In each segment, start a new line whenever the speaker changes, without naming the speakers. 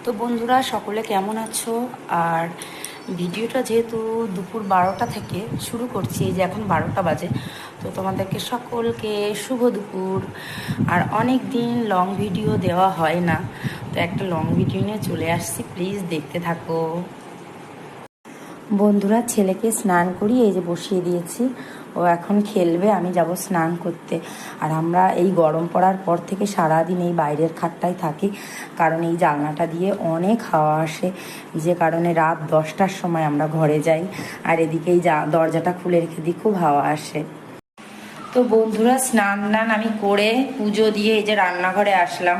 তো বন্ধুরা সকলে কেমন আছো? আর ভিডিওটা যেহেতু দুপুর 12টা থেকে শুরু করছি, এই যে এখন 12টা বাজে, তো তোমাদেরকে সকলকে শুভ দুপুর। আর অনেক দিন লং ভিডিও দেওয়া হয় না, তো একটা লং ভিডিও নিয়ে চলে আসছি, প্লিজ দেখতে থাকো। বন্ধুরা, ছেলেকে স্নান করিয়ে এই যে বসিয়ে দিয়েছি, ও এখন খেলবে, আমি যাব স্নান করতে। আর আমরা এই গরম পড়ার পর থেকে সারাদিন এই বাইরের খাটটায় থাকি, কারণ এই জানলাটা দিয়ে অনেক হাওয়া আসে, যে কারণে রাত 10টার সময় আমরা ঘরে যাই, আর এদিকে এই দরজাটা খুলে রেখে দিই, খুব হাওয়া আসে। তো বন্ধুরা, স্নান টান আমি করে পুজো দিয়ে এই যে রান্নাঘরে আসলাম,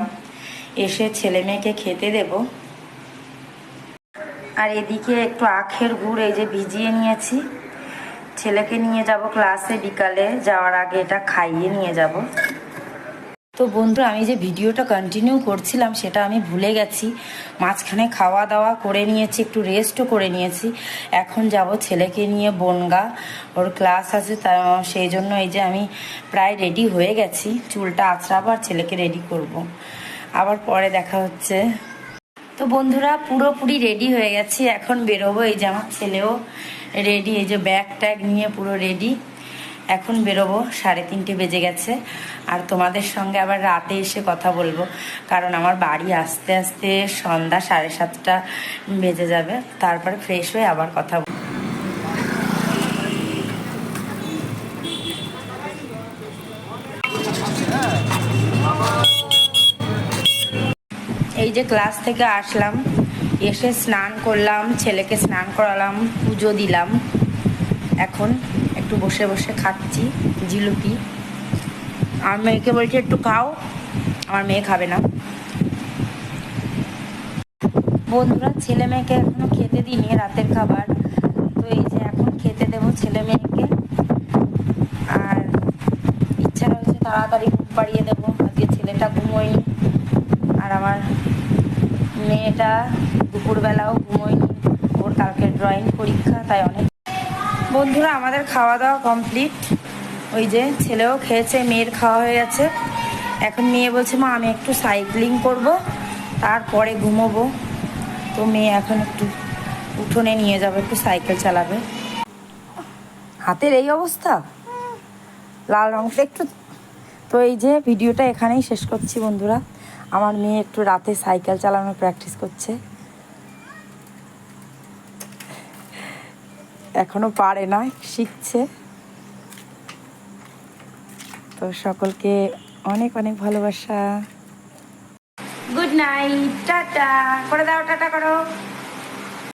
এসে ছেলে মেয়েকে খেতে দেবো। আর এদিকে একটু আখের গুড় এই যে ভিজিয়ে নিয়েছি, ছেলেকে নিয়ে যাব ক্লাসে, বিকালে যাওয়ার আগে এটা খাইয়ে নিয়ে যাব। তো বন্ধুরা, আমি যে ভিডিওটা কন্টিনিউ করছিলাম সেটা আমি ভুলে গেছি, মাঝখানে খাওয়া দাওয়া করে নিয়েছি, একটু রেস্টও করে নিয়েছি। এখন যাব ছেলেকে নিয়ে বনগা, ওর ক্লাস আছে, তা সেই জন্য এই যে আমি প্রায় রেডি হয়ে গেছি, চুলটা আঁচড়াবো আর ছেলেকে রেডি করব। আবার পরে দেখা হচ্ছে। তো বন্ধুরা, পুরোপুরি রেডি হয়ে গেছি, এখন বেরোবো। এই যে আমার ছেলেও রেডি, এই যে ব্যাগ ট্যাগ নিয়ে পুরো রেডি, এখন বেরোবো। 3:30 বেজে গেছে। আর তোমাদের সঙ্গে আবার রাতে এসে কথা বলবো, কারণ আমার বাড়ি আসতে আসতে সন্ধ্যা 7:30 বেজে যাবে, তারপরে ফ্রেশ হয়ে আবার কথা বলবো। এই যে ক্লাস থেকে আসলাম, এসে স্নান করলাম, ছেলেকে স্নান করালাম, পুজো দিলাম, এখন একটু বসে বসে খাচ্ছি জিলিপি। আমার মেয়েকে বলছি একটু খাও, আমার মেয়ে খাবে না। বন্ধুরা, ছেলে মেয়েকে এখনো খেতে দিইনি রাতের খাবার, তো এই যে এখন খেতে দেবো ছেলে মেয়েকে। আর ইচ্ছা রয়েছে তাড়াতাড়ি ঘুম পাড়িয়ে দেবো, আজকে ছেলেটা ঘুমোয়নি, আর আমার মেয়েটা দুপুরবেলাও ঘুমোয়নি, ওর কালকে ড্রয়িং পরীক্ষা, তাই অনেক। বন্ধুরা, আমাদের খাওয়া দাওয়া কমপ্লিট, ওই যে ছেলেও খেয়েছে, মেয়ের খাওয়া হয়ে গেছে। এখন মেয়ে বলছে, মা আমি একটু সাইক্লিং করব, তারপরে ঘুমোবো। তো মেয়ে এখন একটু উঠোনে নিয়ে যাবে, একটু সাইকেল চালাবে। হাতের এই অবস্থা, লাল রঙটা একটু। তো এই যে ভিডিওটা এখানেই শেষ করছি বন্ধুরা, আমার মেয়ে একটু রাতে সাইকেল চালানোর প্র্যাকটিস করছে, এখনো পারে না, শিখছে। তো সকলকে অনেক অনেক ভালোবাসা। গুড নাইট, টাটা করে দাও, টাটা করো।